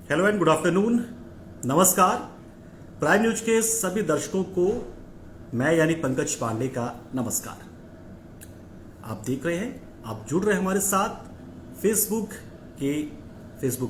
Hello and good afternoon. नमस्कार। Prime news के सभी दर्शकों को मैं यानी पंकज पांडे का नमस्कार। आप देख रहे हैं, आप जुड़ रहे हैं हमारे साथ फेसबुक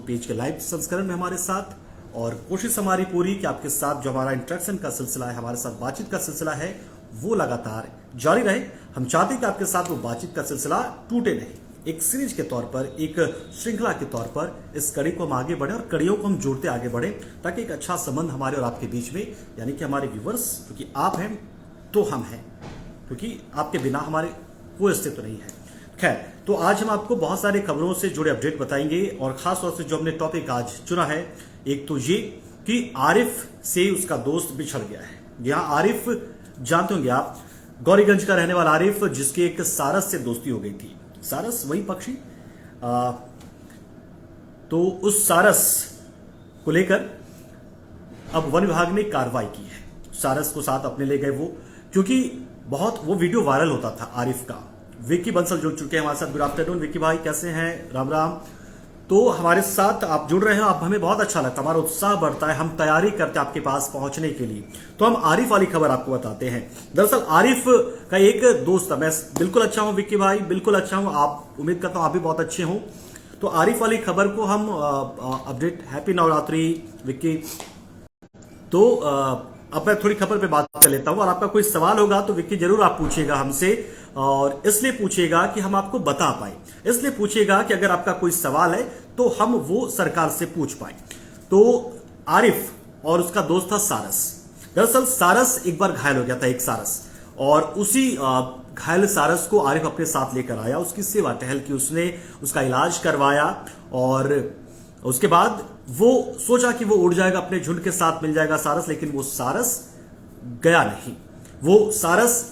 पेज के लाइव संस्करण में हमारे साथ, और कोशिश हमारी पूरी कि आपके साथ जो हमारा इंटरेक्शन का सिलसिला है, हमारे साथ बातचीत का सिलसिला है, वो लगातार जारी रहे। हम चाहते हैं कि आपके साथ वो बातचीत का सिलसिला टूटे नहीं। एक सीरीज के तौर पर, एक श्रृंखला के तौर पर इस कड़ी को हम आगे बढ़े और कड़ियों को हम जोड़ते आगे बढ़े, ताकि एक अच्छा संबंध हमारे और आपके बीच में, यानी कि हमारे व्यूवर्स, क्योंकि आप हैं तो हम हैं, क्योंकि आपके बिना हमारे कोई अस्तित्व नहीं है। खैर, तो आज हम आपको बहुत सारी खबरों से जुड़े अपडेट बताएंगे, और खास तौर से जो हमने टॉपिक आज चुना है, एक तो ये कि आरिफ से उसका दोस्त बिछड़ गया है। यहाँ आरिफ जानते होंगे आप, गौरीगंज का रहने वाला आरिफ, जिसकी एक सारस से दोस्ती हो गई थी। सारस वही पक्षी, तो उस सारस को लेकर अब वन विभाग ने कार्रवाई की है। सारस को साथ अपने ले गए वो, क्योंकि बहुत वो वीडियो वायरल होता था आरिफ का। विक्की बंसल जुड़ चुके हैं हमारे साथ। गुड आफ्टरनून विक्की भाई, कैसे हैं? राम राम। तो हमारे साथ आप जुड़ रहे हैं, आप हमें बहुत अच्छा लगता है, हमारा उत्साह बढ़ता है, हम तैयारी करते हैं आपके पास पहुंचने के लिए। तो हम आरिफ वाली खबर आपको बताते हैं। दरअसल आरिफ का एक दोस्त था। मैं बिल्कुल अच्छा हूं विक्की भाई, बिल्कुल अच्छा हूं। आप, उम्मीद करता हूं आप भी बहुत अच्छे हों। तो आरिफ वाली खबर को हम अपडेट, हैप्पी नवरात्रि विक्की। तो अब मैं थोड़ी खबर पे बात कर लेता हूं, और आपका कोई सवाल होगा तो विक्की जरूर आप पूछिएगा हमसे, और इसलिए पूछिएगा कि हम आपको बता पाए, इसलिए पूछिएगा कि अगर आपका कोई सवाल है तो हम वो सरकार से पूछ पाए। तो आरिफ और उसका दोस्त था सारस। दरअसल सारस एक बार घायल हो गया था, एक सारस, और उसी घायल सारस को आरिफ अपने साथ लेकर आया, उसकी सेवा टहल की, उसने उसका इलाज करवाया, और उसके बाद वो सोचा कि वो उड़ जाएगा, अपने झुंड के साथ मिल जाएगा सारस, लेकिन वो सारस गया नहीं। वो सारस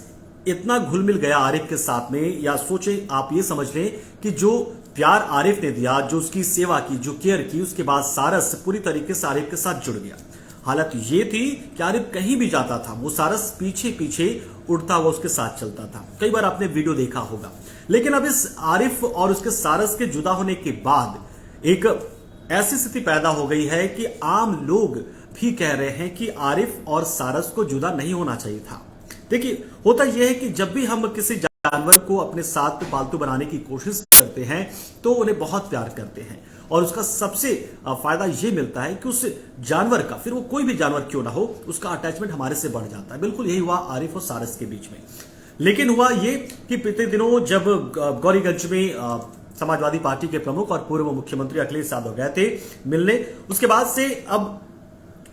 इतना घुल मिल गया आरिफ के साथ में, या सोचे आप ये समझ लें कि जो प्यार आरिफ ने दिया, जो उसकी सेवा की, जो केयर की, उसके बाद सारस पूरी तरीके से आरिफ के साथ जुड़ गया। हालत ये थी कि आरिफ कहीं भी जाता था, वो सारस पीछे पीछे उड़ता हुआ उसके साथ चलता था। कई बार आपने वीडियो देखा होगा। लेकिन अब इस आरिफ और उसके सारस के जुदा होने के बाद एक ऐसी स्थिति पैदा हो गई है कि आम लोग भी कह रहे हैं कि आरिफ और सारस को जुदा नहीं होना चाहिए था। देखिए, होता यह है कि जब भी हम किसी जानवर को अपने साथ पालतू बनाने की कोशिश करते हैं तो उन्हें बहुत प्यार करते हैं, और उसका सबसे फायदा यह मिलता है कि उस जानवर का, फिर वो कोई भी जानवर क्यों ना हो, उसका अटैचमेंट हमारे से बढ़ जाता है। बिल्कुल यही हुआ आरिफ और सारस के बीच में। लेकिन हुआ ये कि पिछले दिनों जब गौरीगंज में समाजवादी पार्टी के प्रमुख और पूर्व मुख्यमंत्री अखिलेश यादव गए थे मिलने, उसके बाद से अब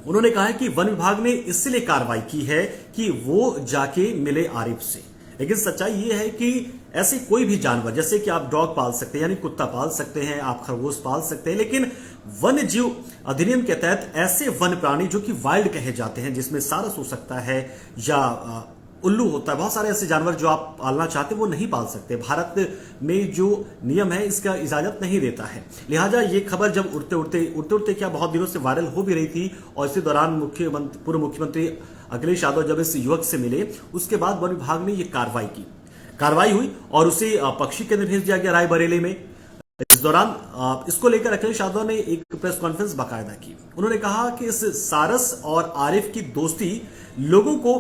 उन्होंने कहा है कि वन विभाग ने इसलिए कार्रवाई की है कि वो जाके मिले आरिफ से। लेकिन सच्चाई ये है कि ऐसे कोई भी जानवर, जैसे कि आप डॉग पाल सकते हैं, यानी कुत्ता पाल सकते हैं, आप खरगोश पाल सकते हैं, लेकिन वन्य जीव अधिनियम के तहत ऐसे वन प्राणी जो कि वाइल्ड कहे जाते हैं, जिसमें सारस हो सकता है या उल्लू होता है, बहुत सारे ऐसे जानवर जो आप पालना चाहते हैं वो नहीं पाल सकते। भारत में जो नियम है इसका इजाजत नहीं देता है। लिहाजा ये खबर जब उड़ते उड़ते क्या बहुत दिनों से वायरल हो भी रही थी, और इसी दौरान पूर्व मुख्यमंत्री अखिलेश यादव जब इस युवक से मिले, उसके बाद वन विभाग ने ये कार्रवाई हुई और उसे पक्षी केंद्र भेज दिया गया रायबरेली में। इस दौरान इसको लेकर अखिलेश यादव ने एक प्रेस कॉन्फ्रेंस बाकायदा की। उन्होंने कहा कि इस सारस और आरिफ की दोस्ती लोगों को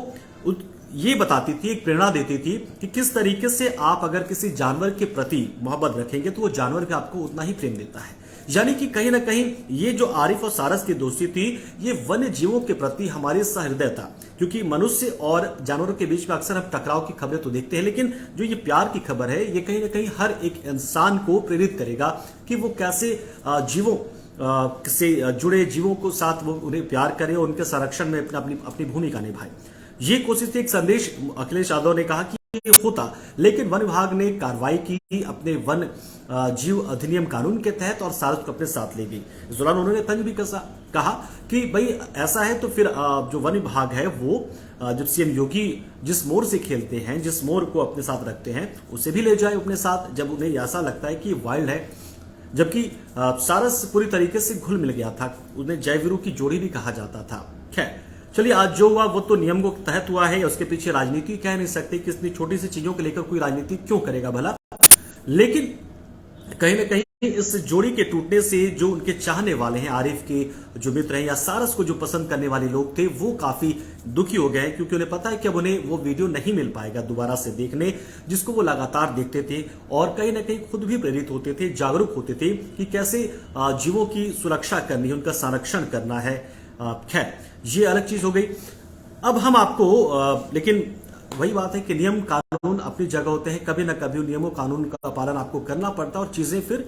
ये बताती थी, एक प्रेरणा देती थी कि किस तरीके से आप अगर किसी जानवर के प्रति मोहब्बत रखेंगे तो वो जानवर भी आपको उतना ही प्रेम देता है। यानी कि कहीं ना कहीं ये जो आरिफ और सारस की दोस्ती थी, ये वन्य जीवों के प्रति हमारी सहृदयता, क्योंकि मनुष्य और जानवरों के बीच में अक्सर हम टकराव की खबरें तो देखते हैं, लेकिन जो ये प्यार की खबर है, ये कहीं ना कहीं हर एक इंसान को प्रेरित करेगा कि वो कैसे जीवों से जुड़े जीवों को साथ वो उन्हें प्यार करे और उनके संरक्षण में अपनी भूमिका निभाए। ये कोशिश थी, एक संदेश अखिलेश यादव ने कहा कि होता, लेकिन वन विभाग ने कार्रवाई की अपने वन जीव अधिनियम कानून के तहत, और सारस को अपने साथ ले गई। इस दौरान उन्होंने तंज भी कहा कि भाई ऐसा है तो फिर जो वन विभाग है वो जब सीएम योगी जिस मोर से खेलते हैं, जिस मोर को अपने साथ रखते हैं, उसे भी ले जाए अपने साथ, जब उन्हें ऐसा लगता है कि वाइल्ड है। जबकि सारस पूरी तरीके से घुल मिल गया था, उन्हें जय वीरू की जोड़ी भी कहा जाता था। खैर, चलिए, आज जो हुआ वो तो नियम के तहत हुआ है, उसके पीछे राजनीति कह नहीं सकते कि इतनी छोटी सी चीजों को लेकर कोई राजनीति क्यों करेगा भला। लेकिन कहीं ना कहीं इस जोड़ी के टूटने से जो उनके चाहने वाले हैं, आरिफ के जो मित्र हैं या सारस को जो पसंद करने वाले लोग थे, वो काफी दुखी हो गए हैं, क्योंकि उन्हें पता है कि अब उन्हें वो वीडियो नहीं मिल पाएगा दोबारा से देखने, जिसको वो लगातार देखते थे और कहीं ना कहीं खुद भी प्रेरित होते थे, जागरूक होते थे कि कैसे जीवों की सुरक्षा करनी है, उनका संरक्षण करना है। खैर, ये अलग चीज हो गई। अब हम आपको लेकिन वही बात है कि नियम कानून अपनी जगह होते हैं, कभी ना कभी उन नियमों कानून का पालन आपको करना पड़ता है और चीजें फिर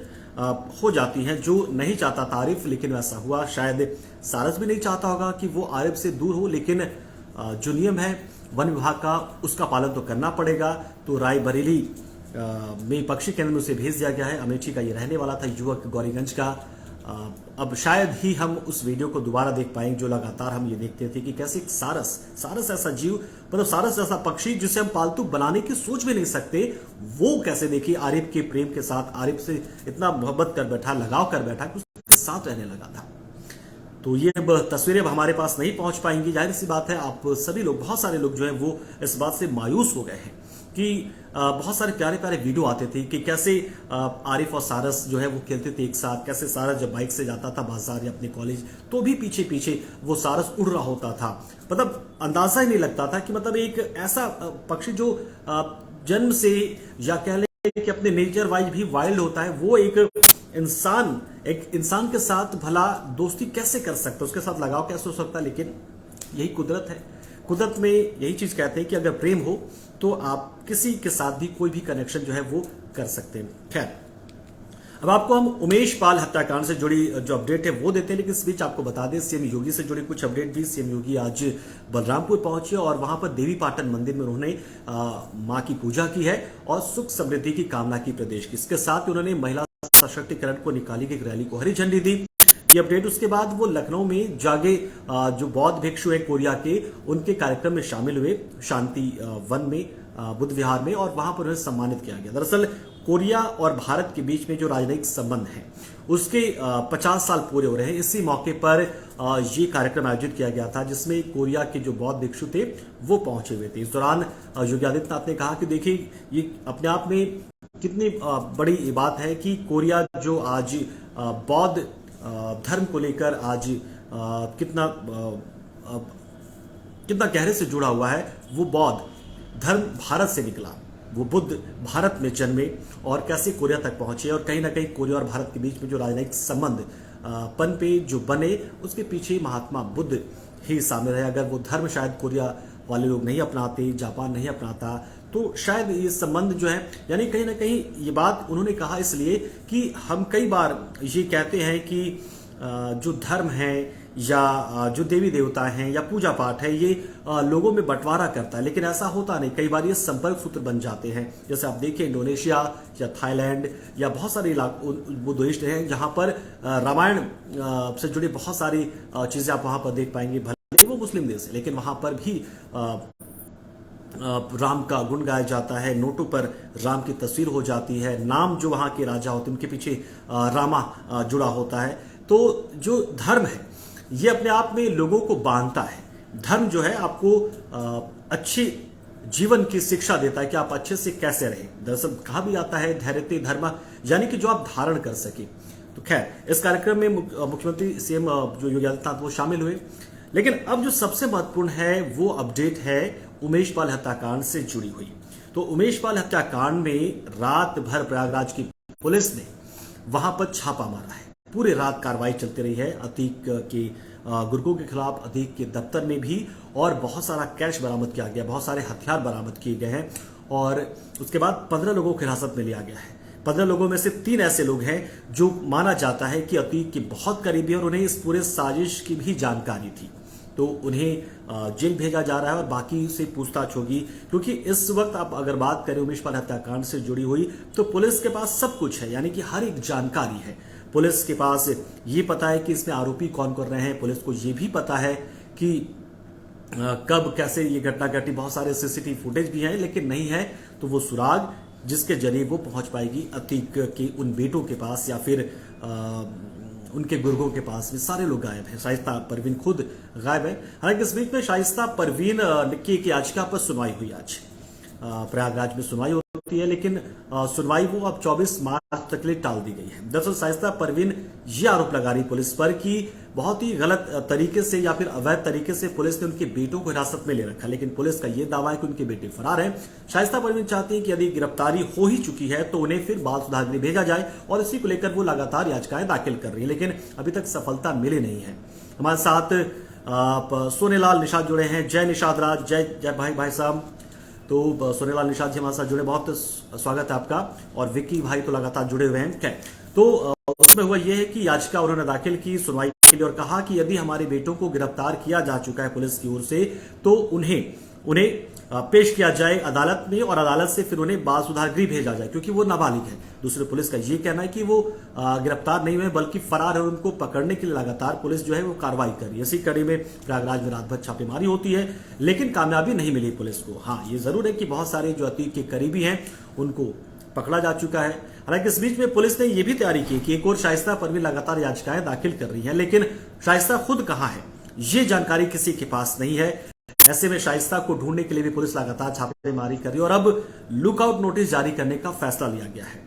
हो जाती हैं। जो नहीं चाहता था आरिफ, लेकिन वैसा हुआ। शायद सारस भी नहीं चाहता होगा कि वो आरिफ से दूर हो, लेकिन जो नियम है वन विभाग का, उसका पालन तो करना पड़ेगा। तो रायबरेली में पक्षी केंद्र में उसे भेज दिया गया है। अमेठी का ये रहने वाला था युवक, गौरीगंज का। अब शायद ही हम उस वीडियो को दोबारा देख पाएंगे, जो लगातार हम ये देखते थे कि कैसे एक सारस ऐसा जीव, मतलब सारस ऐसा पक्षी जिसे हम पालतू बनाने की सोच भी नहीं सकते, वो कैसे देखिए आरिफ के प्रेम के साथ, आरिफ से इतना मोहब्बत कर बैठा, लगाव कर बैठा कि उसके साथ रहने लगा था। तो ये तस्वीरें अब हमारे पास नहीं पहुंच पाएंगी। जाहिर सी बात है, आप सभी लोग, बहुत सारे लोग जो है वो इस बात से मायूस हो गए हैं कि बहुत सारे प्यारे प्यारे वीडियो आते थे कि कैसे आरिफ और सारस जो है वो खेलते थे एक साथ, कैसे सारस जब बाइक से जाता था बाजार या अपने कॉलेज, तो भी पीछे पीछे वो सारस उड़ रहा होता था। मतलब अंदाजा ही नहीं लगता था कि मतलब एक ऐसा पक्षी जो जन्म से या कह ले कि अपने नेचर वाइज भी वाइल्ड होता है, वो एक इंसान के साथ भला दोस्ती कैसे कर सकता है, उसके साथ लगाव कैसे हो सकता है। लेकिन यही कुदरत है। कुदरत में यही चीज कहते हैं कि अगर प्रेम हो तो आप किसी के साथ भी कोई भी कनेक्शन जो है वो कर सकते हैं। खैर, अब आपको हम उमेश पाल हत्याकांड से जुड़ी जो अपडेट है वो देते हैं, लेकिन इस बीच आपको बता दें सीएम योगी से जुड़ी कुछ अपडेट भी। सीएम योगी आज बलरामपुर पहुंचे और वहां पर देवी पाटन मंदिर में उन्होंने मां की पूजा की है और सुख समृद्धि की कामना की प्रदेश की। इसके साथ उन्होंने महिला सशक्तिकरण को निकाली गई रैली को हरी झंडी दी। ये अपडेट उसके बाद वो लखनऊ में जागे जो बौद्ध भिक्षु है कोरिया के, उनके कार्यक्रम में शामिल हुए शांति वन में, बुद्ध विहार में, और वहां पर उन्हें सम्मानित किया गया। दरअसल कोरिया और भारत के बीच में जो राजनयिक संबंध है उसके 50 साल पूरे हो रहे हैं। इसी मौके पर ये कार्यक्रम आयोजित किया गया था, जिसमें कोरिया के जो बौद्ध भिक्षु थे वो पहुंचे हुए थे। इस दौरान योगी आदित्यनाथ ने कहा कि देखिए, ये अपने आप में कितनी बड़ी बात है कि कोरिया जो आज बौद्ध धर्म को लेकर आज कितना गहरे से जुड़ा हुआ है। वो बौद्ध धर्म भारत से निकला, वो बुद्ध भारत में जन्मे और कैसे कोरिया तक पहुंचे, और कहीं ना कहीं कोरिया और भारत के बीच में जो राजनयिक संबंध पन पे जो बने, उसके पीछे महात्मा बुद्ध ही शामिल है। अगर वो धर्म शायद कोरिया वाले लोग नहीं अपनाते, जापान नहीं अपनाता, तो शायद ये संबंध जो है, यानी कहीं ना कहीं ये बात उन्होंने कहा इसलिए कि हम कई बार ये कहते हैं कि जो धर्म है या जो देवी देवता हैं या पूजा पाठ है, ये लोगों में बंटवारा करता है, लेकिन ऐसा होता नहीं। कई बार ये संपर्क सूत्र बन जाते हैं। जैसे आप देखिए इंडोनेशिया या थाईलैंड या बहुत सारे वो देश हैं जहां पर रामायण से जुड़ी बहुत सारी चीजें आप वहां पर देख पाएंगे। भले वो मुस्लिम देश है, लेकिन वहां पर भी राम का गुण गाया जाता है, नोटों पर राम की तस्वीर हो जाती है, नाम जो वहां के राजा होते हैं उनके पीछे रामा जुड़ा होता है। तो जो धर्म है ये अपने आप में लोगों को बांधता है। धर्म जो है आपको अच्छे जीवन की शिक्षा देता है कि आप अच्छे से कैसे रहें। दरअसल कहा भी जाता है धैर्यते धर्म, यानी कि जो आप धारण कर सके। तो खैर, इस कार्यक्रम में मुख्यमंत्री सीएम जो योगी आदित्यनाथ वो शामिल हुए। लेकिन अब जो सबसे महत्वपूर्ण है वो अपडेट है उमेश पाल हत्याकांड से जुड़ी हुई। तो उमेश पाल हत्याकांड में रात भर प्रयागराज की पुलिस ने वहां पर छापा मारा है। पूरे रात कार्रवाई चलती रही है। अतीक के गुर्गों के खिलाफ अतीक के दफ्तर में भी, और बहुत सारा कैश बरामद किया गया, बहुत सारे हथियार बरामद किए गए हैं, और उसके बाद 15 लोगों को हिरासत में लिया गया है। 15 लोगों में से 3 ऐसे लोग हैं जो माना जाता है कि अतीक के बहुत करीबी और उन्हें इस पूरे साजिश की भी जानकारी थी। तो उन्हें जेल भेजा जा रहा है और बाकी से पूछताछ होगी, क्योंकि इस वक्त आप अगर बात करें उमेश पाल हत्याकांड से जुड़ी हुई, तो पुलिस के पास सब कुछ है, यानी कि हर एक जानकारी है। पुलिस के पास ये पता है कि इसमें आरोपी कौन कर रहे हैं, पुलिस को ये भी पता है कि कब कैसे ये घटना घटी। बहुत सारे सीसीटीवी फुटेज भी हैं, लेकिन नहीं है तो वो सुराग जिसके जरिए वो पहुंच पाएगी अतीक के उन बेटों के पास या फिर उनके गुर्गों के पास भी। सारे लोग गायब हैं, शाइस्ता परवीन खुद गायब है। हालांकि इस बीच में शाइस्ता परवीन की याचिका पर सुनवाई हुई। आज प्रयागराज में सुनवाई हो होती है, लेकिन सुनवाई वो अब 24 मार्च तक के लिए टाल दी गई है। दरअसल शाइस्ता परवीन ये आरोप लगा रही पुलिस पर कि बहुत ही गलत तरीके से या फिर अवैध तरीके से पुलिस ने उनके बेटों को हिरासत में ले रखा, लेकिन पुलिस का यह दावा है कि उनके बेटे फरार हैं। शाइस्ता परवीन चाहती हैं कि यदि गिरफ्तारी हो ही चुकी है तो उन्हें फिर बाल सुधार गृह भेजा जाए, और इसी को लेकर वो लगातार याचिकाएं दाखिल कर रही है, लेकिन अभी तक सफलता मिली नहीं है। हमारे साथ सोनेलाल निषाद जुड़े हैं। जय निषाद राज, जय भाई साहब। तो सोनेलाल निषाद जी हमारे साथ जुड़े, बहुत स्वागत है आपका। और विक्की भाई तो लगातार जुड़े हुए हैं। तो उसमें हुआ यह है कि याचिका उन्होंने दाखिल की सुनवाई के लिए और कहा कि यदि हमारे बेटों को गिरफ्तार किया जा चुका है पुलिस की ओर से तो उन्हें पेश किया जाए अदालत में, और अदालत से फिर उन्हें बाल सुधार गृह भेजा जाए, क्योंकि वो नाबालिग है। दूसरे पुलिस का ये कहना है कि वो गिरफ्तार नहीं हुए बल्कि फरार है, और उनको पकड़ने के लिए लगातार पुलिस जो है वो कार्रवाई कर रही है। इसी कड़ी में प्रयागराज में रात भर छापेमारी होती है, लेकिन कामयाबी नहीं मिली पुलिस को। हाँ, ये जरूर है कि बहुत सारे जो अतीक के करीबी हैं उनको पकड़ा जा चुका है। हालांकि इस बीच में पुलिस ने यह भी तैयारी की कि एक और शाइस्ता परवीन लगातार याचिकाएं दाखिल कर रही है, लेकिन शाइस्ता खुद कहां है ये जानकारी किसी के पास नहीं है। ऐसे में शाइस्ता को ढूंढने के लिए भी पुलिस लगातार छापेमारी कर रही है, और अब लुकआउट नोटिस जारी करने का फैसला लिया गया है।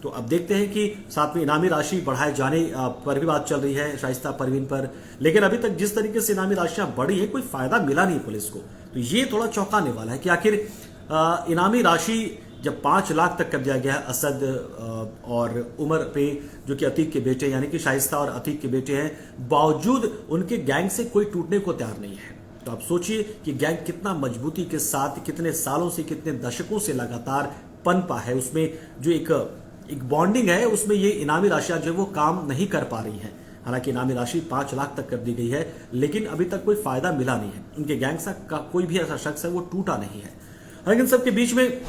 तो अब देखते हैं कि साथ में इनामी राशि बढ़ाए जाने पर भी बात चल रही है शाइस्ता परवीन पर, लेकिन अभी तक जिस तरीके से इनामी राशियां बढ़ी है कोई फायदा मिला नहीं पुलिस को। तो ये थोड़ा चौंकाने वाला है कि आखिर इनामी राशि जब 5 लाख तक कर दिया गया है असद और उमर पे, जो कि अतीक के बेटे यानी कि शाइस्ता और अतीक के बेटे हैं, बावजूद उनके गैंग से कोई टूटने को तैयार नहीं है। तो आप सोचिए कि गैंग कितना मजबूती के साथ कितने सालों से, कितने दशकों से लगातार पनपा है, उसमें जो एक बॉन्डिंग है, उसमें ये इनामी राशियां जो है वो काम नहीं कर पा रही हैं। हालांकि इनामी राशि 5 लाख तक कर दी गई है, लेकिन अभी तक कोई फायदा मिला नहीं है। उनके गैंग का कोई भी ऐसा शख्स है वो टूटा नहीं है। लेकिन सबके बीच में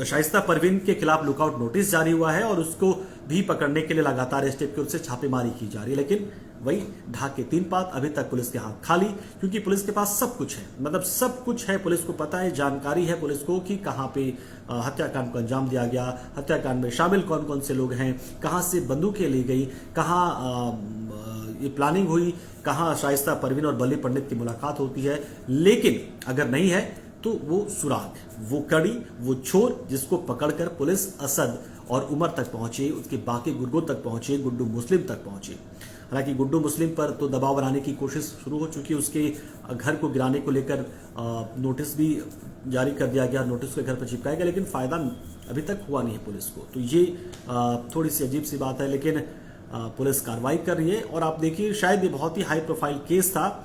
शाइस्ता परवीन के खिलाफ लुकआउट नोटिस जारी हुआ है, और उसको भी पकड़ने के लिए लगातार एसटीएफ की ओर से छापेमारी की जा रही है। लेकिन वही ढाक के 3 पात, अभी तक पुलिस के हाथ खाली, क्योंकि पुलिस के पास सब कुछ है, मतलब सब कुछ है। पुलिस को पता है, जानकारी है पुलिस को कि कहां पे हत्याकांड को अंजाम दिया गया, हत्याकांड में शामिल कौन कौन से लोग हैं, कहां से बंदूकें ली गई, कहां ये प्लानिंग हुई, कहां शाइस्ता परवीन और बल्ली पंडित की मुलाकात होती है। लेकिन अगर नहीं है तो वो सुराग, वो कड़ी, वो छोर जिसको पकड़कर पुलिस असद और उमर तक पहुंचे, उसके बाकी गुर्गों तक पहुंचे, गुड्डू मुस्लिम तक पहुंचे। हालांकि गुड्डू मुस्लिम पर तो दबाव बनाने की कोशिश शुरू हो चुकी है, उसके घर को गिराने को लेकर नोटिस भी जारी कर दिया गया, नोटिस के घर पर चिपकाया गया, लेकिन फायदा अभी तक हुआ नहीं है पुलिस को। तो ये थोड़ी सी अजीब सी बात है, लेकिन पुलिस कार्रवाई कर रही है। और आप देखिए, शायद ये बहुत ही हाई प्रोफाइल केस था,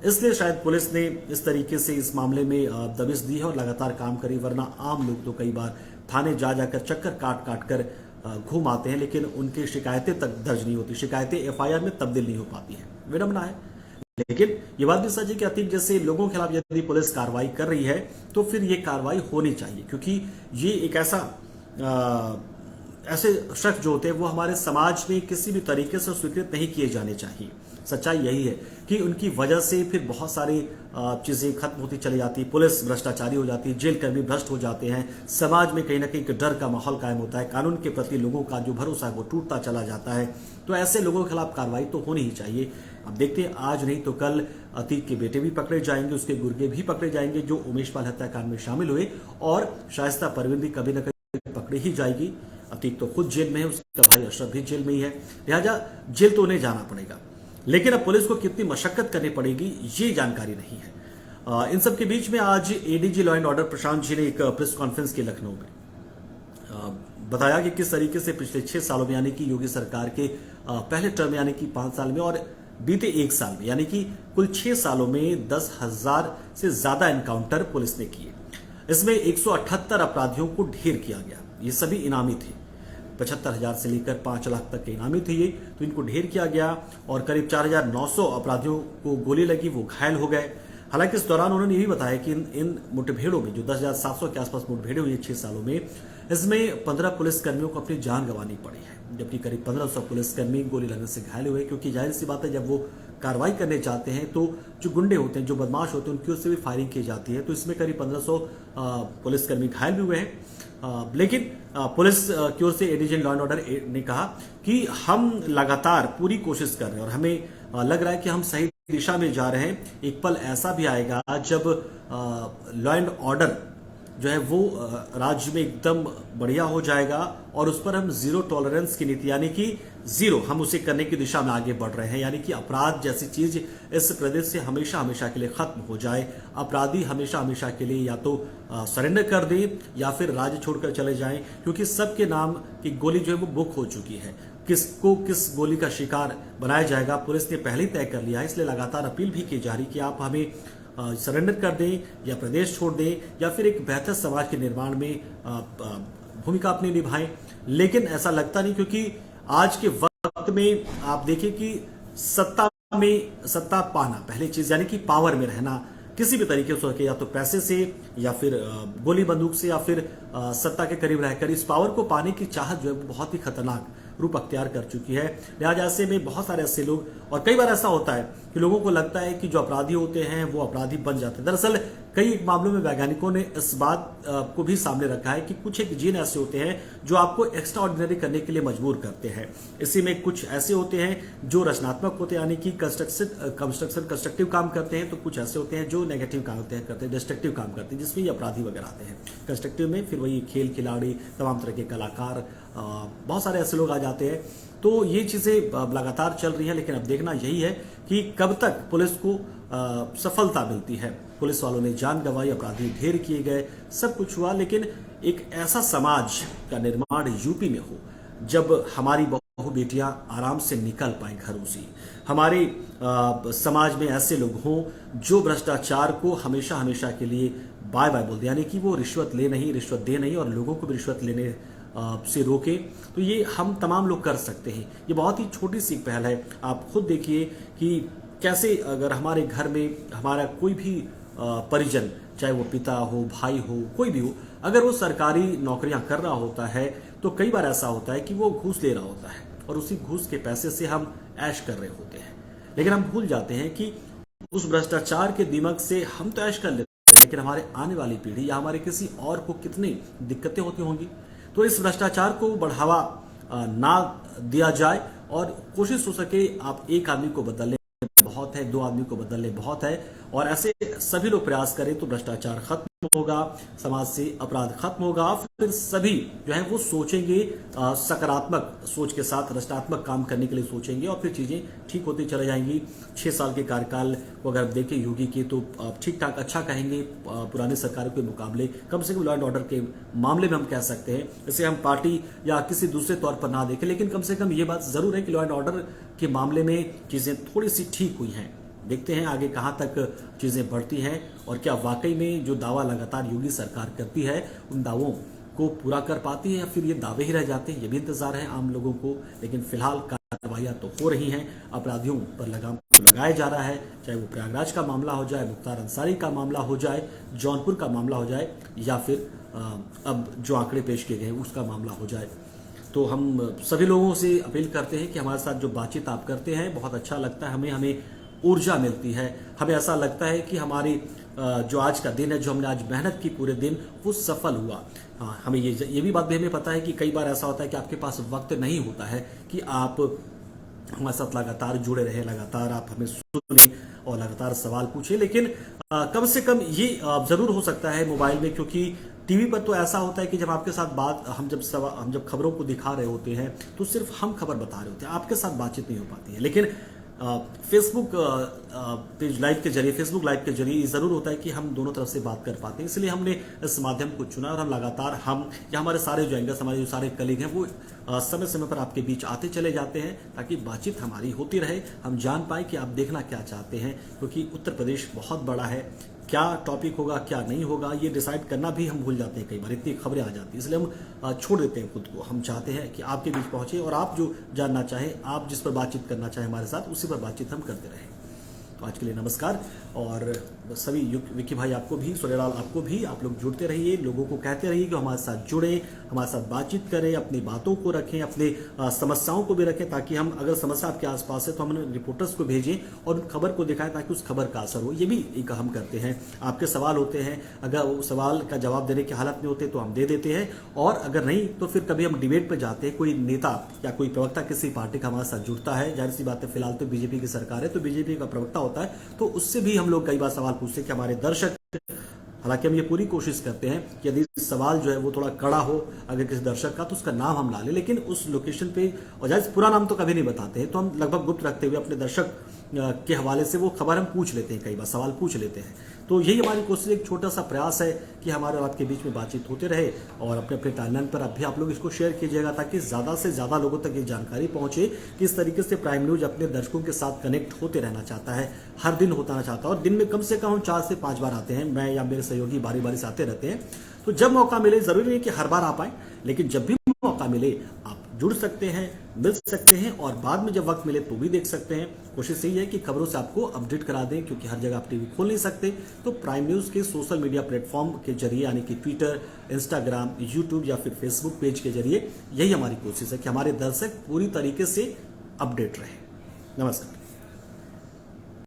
इसलिए शायद पुलिस ने इस तरीके से इस मामले में दबिश दी है और लगातार काम करी, वरना आम लोग तो कई बार थाने जाकर चक्कर काट कर घूम आते हैं, लेकिन उनकी शिकायतें तक दर्ज नहीं होती, शिकायतें एफआईआर में तब्दील नहीं हो पाती हैं। विडंबना है। लेकिन ये बात भी सच है कि अतीक जैसे लोगों के खिलाफ यदि पुलिस कार्रवाई कर रही है तो फिर ये कार्रवाई होनी चाहिए, क्योंकि ये एक ऐसे शख्स जो होते हैं वो हमारे समाज में किसी भी तरीके से स्वीकृत नहीं किए जाने चाहिए। सच्चाई यही है कि उनकी वजह से फिर बहुत सारी चीजें खत्म होती चली जाती, पुलिस भ्रष्टाचारी हो जाती है, जेल कर्मी भ्रष्ट हो जाते हैं, समाज में कहीं ना कहीं डर का माहौल कायम होता है, कानून के प्रति लोगों का जो भरोसा है वो टूटता चला जाता है। तो ऐसे लोगों के खिलाफ कार्रवाई तो होनी ही चाहिए। अब देखते हैं, आज नहीं तो कल अतीक के बेटे भी पकड़े जाएंगे, उसके गुर्गे भी पकड़े जाएंगे जो उमेश पाल हत्याकांड में शामिल हुए, और शाइस्ता परवीन भी कभी न कभी पकड़ी ही जाएगी। अतीक तो खुद जेल में है, उसका भाई अशरफ भी जेल में ही है, लिहाजा जेल तो उन्हें जाना पड़ेगा। लेकिन अब पुलिस को कितनी मशक्कत करनी पड़ेगी ये जानकारी नहीं है। इन सब के बीच में आज ADG law and order Prashant ji ने एक प्रेस कॉन्फ्रेंस की लखनऊ में बताया कि किस तरीके से पिछले 6 सालों में, यानी कि योगी सरकार के पहले टर्म यानी कि 5 साल में और बीते 1 साल में, यानी कि कुल 6 सालों में 10,000 से ज्यादा एनकाउंटर पुलिस ने किए। इसमें 178 अपराधियों को ढेर किया गया। ये सभी इनामी थे, 75,000 से लेकर 5 लाख तक के इनामी थे ये, तो इनको ढेर किया गया, और करीब 4,900 अपराधियों को गोली लगी, वो घायल हो गए। हालांकि इस दौरान उन्होंने ये भी बताया कि इन मुठभेड़ों में जो 10,700 के आसपास मुठभेड़ें हुई 6 सालों में, इसमें 15 पुलिसकर्मियों को अपनी जान गंवानी पड़ी है, जबकि करीब 1500 पुलिसकर्मी गोली लगने से घायल हुए। क्योंकि जाहिर सी बात है, जब वो कार्रवाई करने जाते हैं तो जो गुंडे होते हैं, जो बदमाश होते हैं, उनकी ओर से भी फायरिंग की जाती है। तो इसमें करीब 1500 पुलिसकर्मी घायल भी हुए हैं। लेकिन पुलिस की ओर से एडीजी लॉ एंड ऑर्डर ने कहा कि हम लगातार पूरी कोशिश कर रहे हैं और हमें लग रहा है कि हम सही दिशा में जा रहे हैं। एक पल ऐसा भी आएगा जब लॉ एंड ऑर्डर जो है वो राज्य में एकदम बढ़िया हो जाएगा और उस पर हम जीरो टॉलरेंस की नीति यानी कि जीरो हम उसे करने की दिशा में आगे बढ़ रहे हैं। यानी कि अपराध जैसी चीज इस प्रदेश से हमेशा हमेशा के लिए खत्म हो जाए। अपराधी हमेशा हमेशा के लिए या तो सरेंडर कर दें या फिर राज्य छोड़कर चले जाएं, क्योंकि सबके नाम की गोली जो है वो बुक हो चुकी है। किसको किस गोली का शिकार बनाया जाएगा पुलिस ने पहले ही तय कर लिया है। इसलिए लगातार अपील भी की जा रही कि आप हमें सरेंडर कर दें या प्रदेश छोड़ दें या फिर एक बेहतर समाज के निर्माण में भूमिका अपनी निभाएं। लेकिन ऐसा लगता नहीं, क्योंकि आज के वक्त में आप देखिए कि सत्ता पाना पहली चीज, यानी कि पावर में रहना किसी भी तरीके से, या तो पैसे से या फिर गोली बंदूक से या फिर सत्ता के करीब रहकर इस पावर को पाने की चाहत जो है बहुत ही खतरनाक रूप अख्तियार कर चुकी है। लिहाजा ऐसे में बहुत सारे ऐसे लोग, और कई बार ऐसा होता है कि लोगों को लगता है कि जो अपराधी होते हैं वो अपराधी बन जाते हैं। दरअसल कई मामलों में वैज्ञानिकों ने इस बात को भी सामने रखा है कि कुछ एक जीन ऐसे होते हैं जो आपको एक्स्ट्रा ऑर्डिनरी करने के लिए मजबूर करते हैं। इसी में कुछ ऐसे होते हैं जो रचनात्मक होते हैं, यानी कि कंस्ट्रक्टिव काम करते हैं, तो कुछ ऐसे होते हैं जो नेगेटिव काम करते हैं, डिस्ट्रक्टिव काम करते हैं, जिसमें ये अपराधी वगैरह आते हैं। कंस्ट्रक्टिव में फिर वही खेल खिलाड़ी, तमाम तरह के कलाकार, बहुत सारे ऐसे लोग आ जाते हैं। तो ये चीजें लगातार चल रही है, लेकिन अब देखना यही है कि कब तक पुलिस को सफलता मिलती है। पुलिस वालों ने जान गंवाई, अपराधी ढेर किए गए, सब कुछ हुआ, लेकिन एक ऐसा समाज का निर्माण यूपी में हो जब हमारी बहू बेटियां आराम से निकल पाए घरों से। हमारे समाज में ऐसे लोग हों जो भ्रष्टाचार को हमेशा हमेशा के लिए बाय बाय बोल दे, यानी कि वो रिश्वत ले नहीं, रिश्वत दे नहीं और लोगों को भी रिश्वत लेने से रोके। तो ये हम तमाम लोग कर सकते हैं। ये बहुत ही छोटी सी पहल है। आप खुद देखिए कि कैसे अगर हमारे घर में हमारा कोई भी परिजन, चाहे वो पिता हो, भाई हो, कोई भी हो, अगर वो सरकारी नौकरियां कर रहा होता है तो कई बार ऐसा होता है कि वो घूस ले रहा होता है और उसी घूस के पैसे से हम ऐश कर रहे होते हैं। लेकिन हम भूल जाते हैं कि उस भ्रष्टाचार के दिमाग से हम तो ऐश कर लेते हैं, लेकिन हमारे आने वाली पीढ़ी या हमारे किसी और को कितनी दिक्कतें होती होंगी। तो इस भ्रष्टाचार को बढ़ावा ना दिया जाए और कोशिश हो सके आप एक आदमी को बदलने बहुत है, दो आदमी को बदलने बहुत है, और ऐसे सभी लोग प्रयास करें तो भ्रष्टाचार खत्म होगा, समाज से अपराध खत्म होगा। फिर सभी जो है वो सोचेंगे, सकारात्मक सोच के साथ रचनात्मक काम करने के लिए सोचेंगे और फिर चीजें ठीक होती चले जाएंगी। 6 साल के कार्यकाल को अगर देखें योगी के तो ठीक ठाक अच्छा कहेंगे पुरानी सरकारों के मुकाबले। कम से कम लॉ एंड ऑर्डर के मामले में हम कह सकते हैं, इसे हम पार्टी या किसी दूसरे तौर पर ना देखें, लेकिन कम से कम ये बात जरूर है कि लॉ एंड ऑर्डर के मामले में चीजें थोड़ी सी ठीक हुई हैं। देखते हैं आगे कहां तक चीजें बढ़ती हैं और क्या वाकई में जो दावा लगातार योगी सरकार करती है उन दावों को पूरा कर पाती है या फिर ये दावे ही रह जाते हैं। ये भी इंतजार है आम लोगों को। लेकिन फिलहाल कार्रवाइयां तो हो रही हैं, अपराधियों पर लगाम लगाया जा रहा है, चाहे वो प्रयागराज का मामला हो जाए, मुख्तार अंसारी का मामला हो जाए, जौनपुर का मामला हो जाए या फिर अब जो आंकड़े पेश किए गए उसका मामला हो जाए। तो हम सभी लोगों से अपील करते हैं कि हमारे साथ जो बातचीत आप करते हैं बहुत अच्छा लगता है, हमें ऊर्जा मिलती है। हमें ऐसा लगता है कि हमारी जो आज का दिन है, जो हमने आज मेहनत की पूरे दिन, वो सफल हुआ। हाँ, हमें ये भी बात भी हमें पता है कि कई बार ऐसा होता है कि आपके पास वक्त नहीं होता है कि आप हमारे साथ लगातार जुड़े रहे, लगातार आप हमें सुने और लगातार सवाल पूछे। लेकिन कम से कम ये जरूर हो सकता है मोबाइल में, क्योंकि टीवी पर तो ऐसा होता है कि जब आपके साथ बात हम जब खबरों को दिखा रहे होते हैं तो सिर्फ हम खबर बता रहे होते हैं, आपके साथ बातचीत नहीं हो पाती है। लेकिन फेसबुक पेज लाइव के जरिए, फेसबुक लाइव के जरिए जरूर होता है कि हम दोनों तरफ से बात कर पाते हैं। इसलिए हमने इस माध्यम को चुना और हम लगातार हम या हमारे सारे जो एंगर्स, हमारे जो सारे कलीग हैं वो समय समय पर आपके बीच आते चले जाते हैं ताकि बातचीत हमारी होती रहे, हम जान पाए कि आप देखना क्या चाहते हैं। क्योंकि उत्तर प्रदेश बहुत बड़ा है, क्या टॉपिक होगा क्या नहीं होगा ये डिसाइड करना भी हम भूल जाते हैं, कई बार इतनी खबरें आ जाती हैं। इसलिए हम छोड़ देते हैं खुद को। हम चाहते हैं कि आपके बीच पहुंचे और आप जो जानना चाहें, आप जिस पर बातचीत करना चाहें हमारे साथ, उसी पर बातचीत हम करते रहें। तो आज के लिए नमस्कार। और सभी विक्की भाई आपको भी, सूर्यलाल आपको भी, आप लोग जुड़ते रहिए, लोगों को कहते रहिए कि हमारे साथ जुड़े, हमारे साथ बातचीत करें, अपनी बातों को रखें, अपने समस्याओं को भी रखें, ताकि हम अगर समस्या आपके आसपास है तो हम रिपोर्टर्स को भेजें और उन खबर को दिखाएं ताकि उस खबर का असर हो। ये भी एक हम करते हैं। आपके सवाल होते हैं, अगर वो सवाल का जवाब देने की हालत में होते तो हम दे देते हैं, और अगर नहीं तो फिर कभी हम डिबेट पर जाते हैं। कोई नेता या कोई प्रवक्ता किसी पार्टी का हमारे साथ जुड़ता है, जाहिर सी बात है फिलहाल तो बीजेपी की सरकार है तो बीजेपी का प्रवक्ता होता है, तो उससे भी हम लोग कई बार सवाल पूछते हैं कि हमारे दर्शक हालांकि हम ये पूरी कोशिश करते हैं कि यदि सवाल जो है वो थोड़ा कड़ा हो अगर किसी दर्शक का, तो उसका नाम हम ला लें, लेकिन उस लोकेशन पे, और जाहिर पूरा नाम तो कभी नहीं बताते हैं, तो हम लगभग गुप्त रखते हुए अपने दर्शक के हवाले से वो खबर हम पूछ लेते हैं, कई बार सवाल पूछ लेते हैं। तो यही हमारी कोशिश, एक छोटा सा प्रयास है कि हमारे और आपके बीच में बातचीत होते रहे, और अपने अपने टाइमलाइन पर अब भी आप लोग इसको शेयर कीजिएगा ताकि ज्यादा से ज्यादा लोगों तक ये जानकारी पहुंचे। किस तरीके से प्राइम न्यूज अपने दर्शकों के साथ कनेक्ट होते रहना चाहता है, हर दिन होता चाहता है, और दिन में कम से कम हम 4 से 5 बार आते हैं, मैं या मेरे सहयोगी बारी बारी से आते रहते हैं। तो जब मौका मिले, जरूरी नहीं कि हर बार आ पाए, लेकिन जब भी मौका मिले आप जुड़ सकते हैं, मिल सकते हैं, और बाद में जब वक्त मिले तो भी देख सकते हैं। कोशिश यही है कि खबरों से आपको अपडेट करा दें, क्योंकि हर जगह आप टीवी खोल नहीं सकते। तो प्राइम न्यूज के सोशल मीडिया प्लेटफॉर्म के जरिए, यानी कि ट्विटर, इंस्टाग्राम, यूट्यूब या फिर फेसबुक पेज के जरिए, यही हमारी कोशिश है कि हमारे दर्शक पूरी तरीके से अपडेट रहे। नमस्कार।